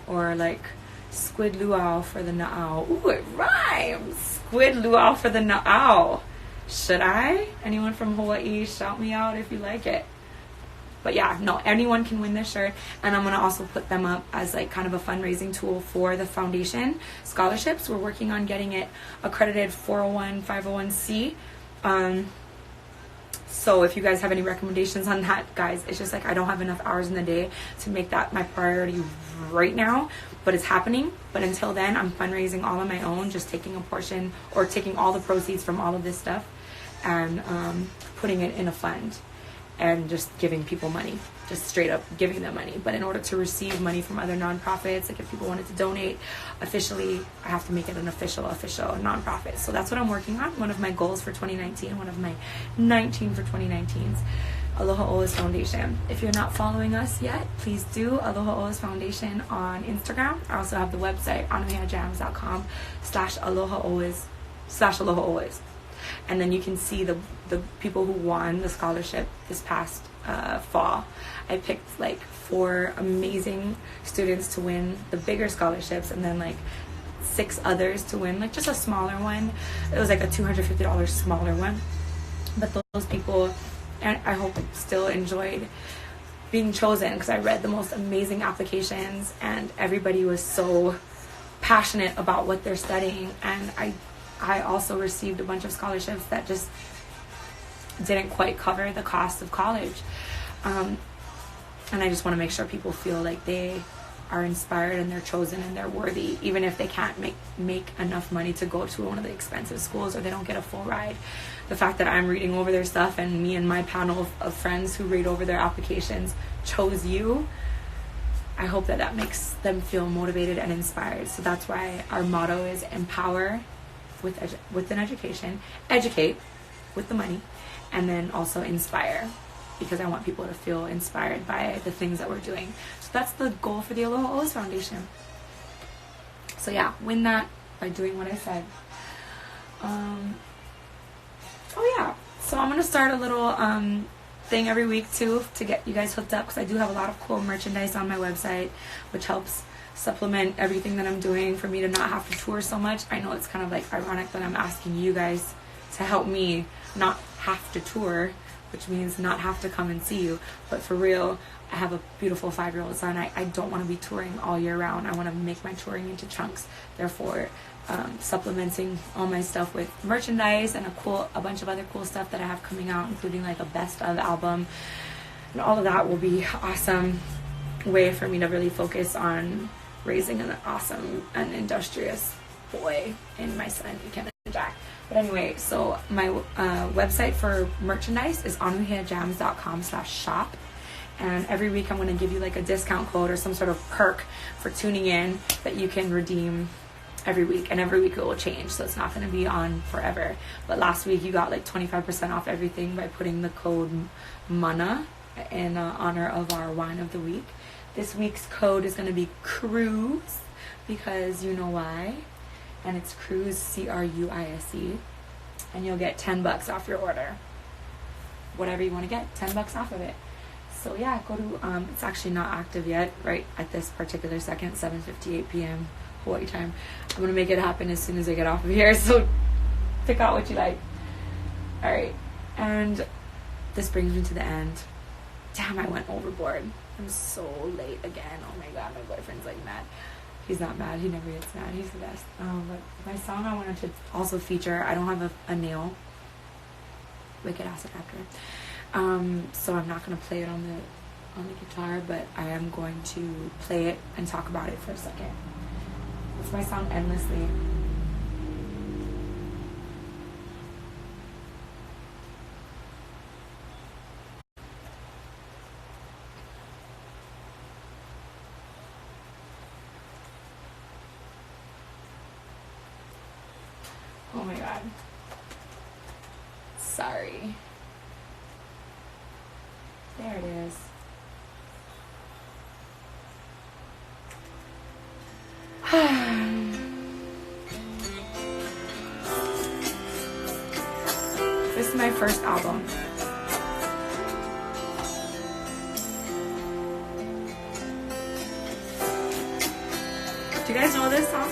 or like squid luau for the na'au. Ooh, it rhymes. Squid luau for the na'au. Should I? Anyone from Hawaii, shout me out if you like it. But yeah, no, anyone can win this shirt, and I'm going to also put them up as like kind of a fundraising tool for the foundation scholarships. We're working on getting it accredited 401, 501c. So if you guys have any recommendations on that, guys, it's just like I don't have enough hours in the day to make that my priority right now, but it's happening. But until then, I'm fundraising all on my own, just taking a portion or taking all the proceeds from all of this stuff and putting it in a fund and just giving people money, just straight up giving them money. But in order to receive money from other nonprofits, like if people wanted to donate officially, I have to make it an official nonprofit. So that's what I'm working on. One of my goals for 2019, one of my 19 for 2019's Aloha Always Foundation. If you're not following us yet, please do. Aloha Always Foundation on Instagram. I also have the website, anuheajams.com/Aloha Always. And then you can see the people who won the scholarship this past fall. I picked like 4 amazing students to win the bigger scholarships, and then like 6 others to win like just a smaller one. It was like a $250 smaller one. But those people, and I hope, still enjoyed being chosen, because I read the most amazing applications and everybody was so passionate about what they're studying. And I also received a bunch of scholarships that just didn't quite cover the cost of college. And I just want to make sure people feel like they are inspired and they're chosen and they're worthy, even if they can't make enough money to go to one of the expensive schools, or they don't get a full ride. The fact that I'm reading over their stuff, and me and my panel of friends who read over their applications chose you, I hope that makes them feel motivated and inspired. So that's why our motto is empower with an education, educate with the money, and then also inspire, because I want people to feel inspired by the things that we're doing. So that's the goal for the Aloha O's Foundation. So yeah, win that by doing what I said. Oh yeah, so I'm going to start a little thing every week too, to get you guys hooked up, because I do have a lot of cool merchandise on my website, which helps supplement everything that I'm doing for me to not have to tour so much. I know it's kind of like ironic that I'm asking you guys to help me not have to tour, which means not have to come and see you. But for real, I have a beautiful 5-year-old son. I don't want to be touring all year round. I want to make my touring into chunks. Therefore, supplementing all my stuff with merchandise and a bunch of other cool stuff that I have coming out, including like a best of album, and all of that will be awesome way for me to really focus on raising an awesome and industrious boy in my son, Ken and Jack. But anyway, so my website for merchandise is anuheajams.com/shop. And every week I'm going to give you like a discount code or some sort of perk for tuning in that you can redeem every week. And every week it will change, so it's not going to be on forever. But last week you got like 25% off everything by putting the code MANA in honor of our wine of the week. This week's code is going to be CRUISE, because you know why. And it's CRUISE, CRUISE, and you'll get $10 off your order. Whatever you want to get, $10 off of it. So yeah, go to, it's actually not active yet, right at this particular second, 7:58 p.m. Hawaii time. I'm going to make it happen as soon as I get off of here, so pick out what you like. Alright, and this brings me to the end. Damn, I went overboard. I'm so late again. Oh my god, my boyfriend's like mad. He's not mad. He never gets mad. He's the best. But my song I wanted to also feature, I don't have a nail. Wicked Acid Actor. So I'm not going to play it on the guitar, but I am going to play it and talk about it for a second. It's my song Endlessly. Oh my god. Sorry. There it is. This is my first album. Do you guys know this song?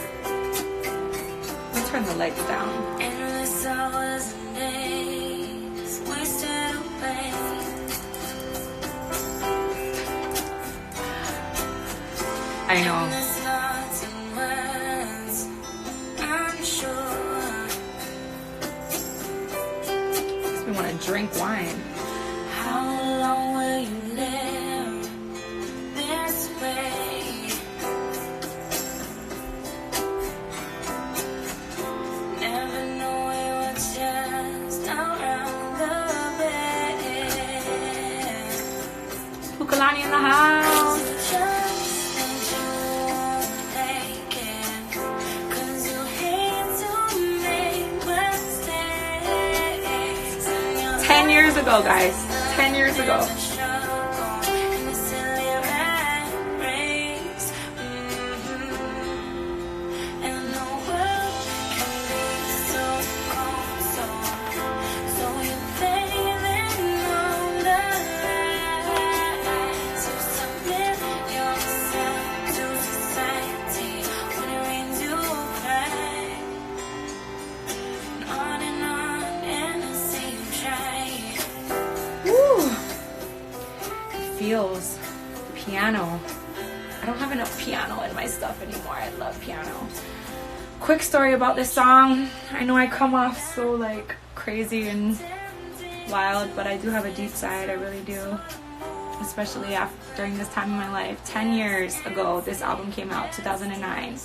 Let me turn the lights down. Endless hours and days wasted away. I know. Makes me want to drink wine. How long will you live this way? Never know it was just around the bed. Pukalani in the house. 10 years ago, guys. 10 years ago. wheels, the piano. I don't have enough piano in my stuff anymore. I love piano. Quick story about this song. I know I come off so like crazy and wild, but I do have a deep side. I really do. Especially during this time in my life. 10 years ago, this album came out, 2009.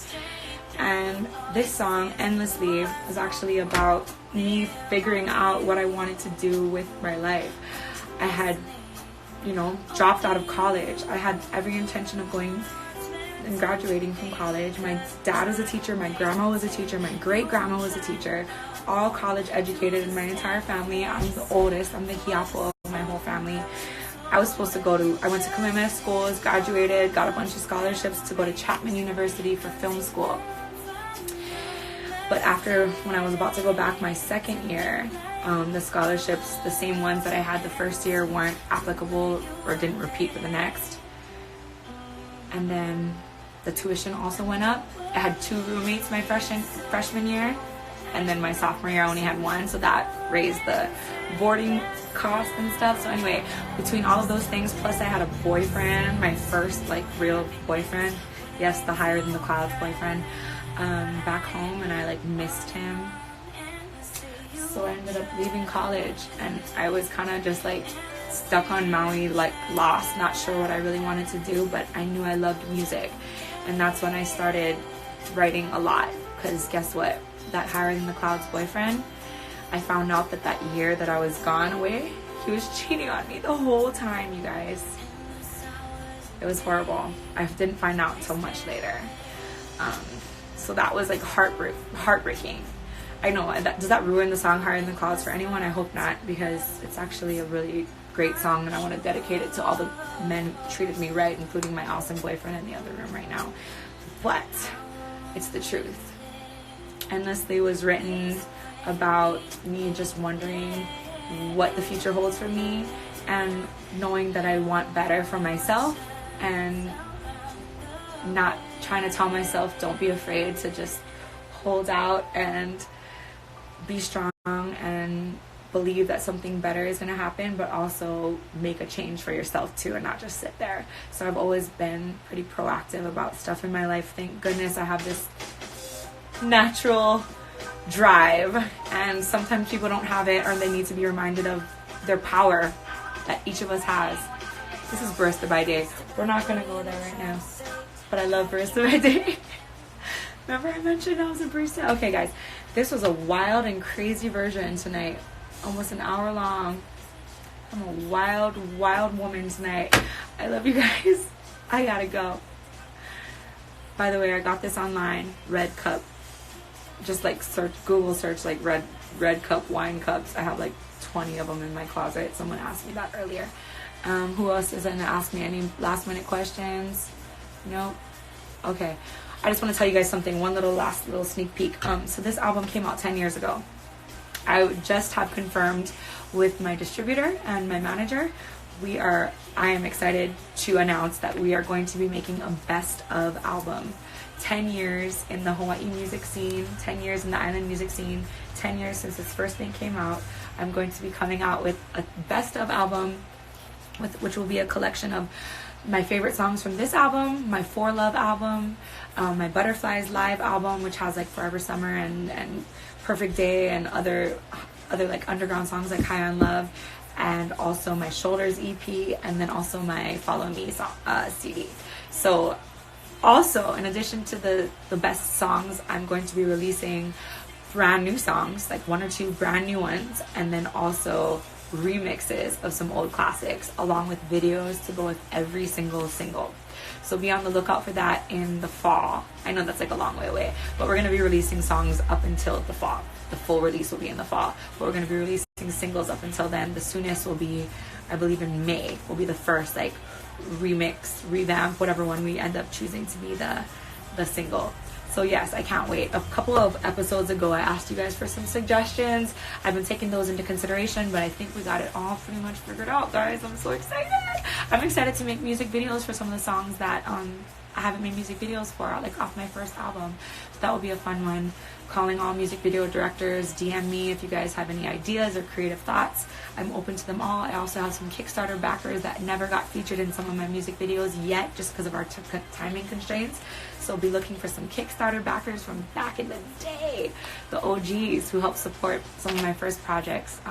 And this song, Endlessly, was actually about me figuring out what I wanted to do with my life. I had, dropped out of college. I had every intention of going and graduating from college. My dad was a teacher, my grandma was a teacher, my great-grandma was a teacher, all college educated in my entire family. I'm the oldest, I'm the hiapo of my whole family. I went to Kamehameha schools, graduated, got a bunch of scholarships to go to Chapman University for film school. But when I was about to go back my second year, the scholarships, the same ones that I had the first year, weren't applicable or didn't repeat for the next. And then the tuition also went up. I had 2 roommates my freshman year, and then my sophomore year I only had 1, so that raised the boarding costs and stuff. So anyway, between all of those things, plus I had a boyfriend, my first real boyfriend, yes, the higher than the clouds boyfriend, back home, and I missed him. So I ended up leaving college, and I was kind of just stuck on Maui, lost, not sure what I really wanted to do, but I knew I loved music. And that's when I started writing a lot, because guess what, that higher than the clouds boyfriend, I found out that year that I was gone away, he was cheating on me the whole time, you guys. It was horrible. I didn't find out until much later. So that was heartbreaking. I know, does that ruin the song Higher Than the Clouds for anyone? I hope not, because it's actually a really great song, and I want to dedicate it to all the men who treated me right, including my awesome boyfriend in the other room right now. But it's the truth. Endlessly was written about me just wondering what the future holds for me, and knowing that I want better for myself, and not trying to tell myself don't be afraid to just hold out and be strong and believe that something better is going to happen, but also make a change for yourself too, and not just sit there. So I've always been pretty proactive about stuff in my life. Thank goodness I have this natural drive, and sometimes people don't have it, or they need to be reminded of their power that each of us has. This is Barista by Day. We're not going to go there right now, but I love Barista by Day. Remember I mentioned I was a barista? Okay guys, this was a wild and crazy version tonight, almost an hour long. I'm a wild woman tonight. I love you guys. I gotta go. By the way, I got this online, red cup. Just Google search red cup wine cups. I have 20 of them in my closet. Someone asked me that earlier. Who else is gonna ask me any last minute questions? Nope. Okay. I just want to tell you guys something, one last little sneak peek. So this album came out 10 years ago. I just have confirmed with my distributor and my manager. I am excited to announce that we are going to be making a best of album. 10 years in the Hawaii music scene, 10 years in the island music scene, 10 years since this first thing came out. I'm going to be coming out with a best of album, which will be a collection of my favorite songs from this album, my For Love album, my Butterflies live album, which has Forever Summer and Perfect Day and other underground songs like High on Love, and also my Shoulders EP, and then also my Follow Me CD. So also, in addition to the best songs, I'm going to be releasing brand new songs, 1 or 2 brand new ones, and then also remixes of some old classics, along with videos to go with every single single. So be on the lookout for that in the fall. I know that's a long way away, but we're going to be releasing songs up until the fall. The full release will be in the fall, but we're going to be releasing singles up until then. The soonest will be, I believe, in May will be the first remix, revamp, whatever one we end up choosing to be the single. So yes, I can't wait. A couple of episodes ago, I asked you guys for some suggestions. I've been taking those into consideration, but I think we got it all pretty much figured out, guys. I'm so excited. I'm excited to make music videos for some of the songs that I haven't made music videos for, like off my first album. So that will be a fun one. Calling all music video directors, DM me if you guys have any ideas or creative thoughts. I'm open to them all. I also have some Kickstarter backers that never got featured in some of my music videos yet, just because of our timing constraints. So be looking for some Kickstarter backers from back in the day, the OGs who helped support some of my first projects.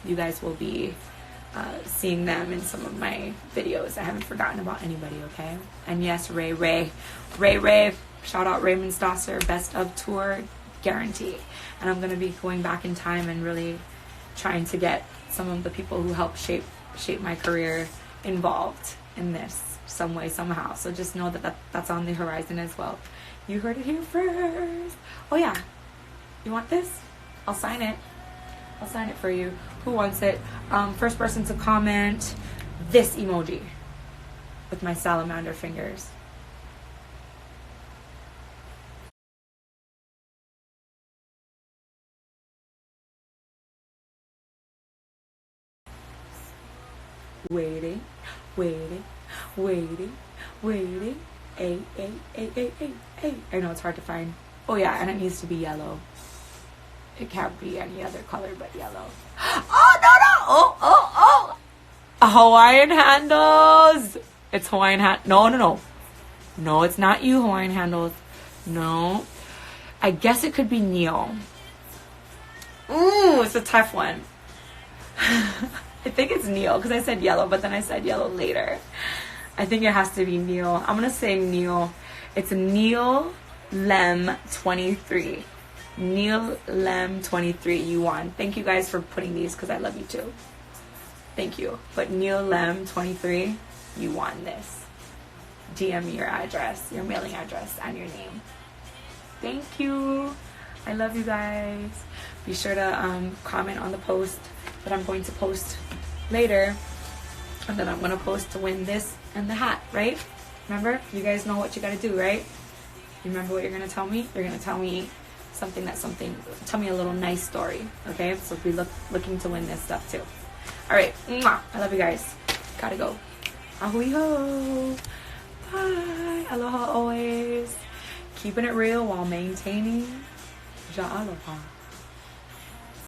You guys will be seeing them in some of my videos. I haven't forgotten about anybody, okay? And yes, Ray, shout out Raymond Stosser, best of tour guarantee. And I'm going to be going back in time and really trying to get some of the people who helped shape my career involved in this some way, somehow. So just know that that's on the horizon as well. You heard it here first. Oh yeah, you want this? I'll sign it. I'll sign it for you. Who wants it? First person to comment this emoji with my salamander fingers. Waiting. Hey. I know it's hard to find. Oh yeah, and it needs to be yellow. It can't be any other color but yellow. Oh, no. Oh. Hawaiian handles. It's Hawaiian No, it's not you, Hawaiian handles. No. I guess it could be Neil. Ooh, it's a tough one. I think it's Neil because I said yellow, but then I said yellow later. I think it has to be Neil. I'm going to say Neil. It's Neil Lem 23. Neil Lem 23, you won. Thank you guys for putting these because I love you too. Thank you. But Neil Lem 23, you won this. DM me your address, your mailing address, and your name. Thank you. I love you guys. Be sure to comment on the post that I'm going to post later, and then I'm going to post to win this and the hat, right? Remember? You guys know what you got to do, right? You remember what you're going to tell me? You're going to tell me tell me a little nice story, okay? So be looking to win this stuff too. All right, mwah. I love you guys. Gotta go. Ahui ho. Bye. Aloha always. Keeping it real while maintaining ja aloha.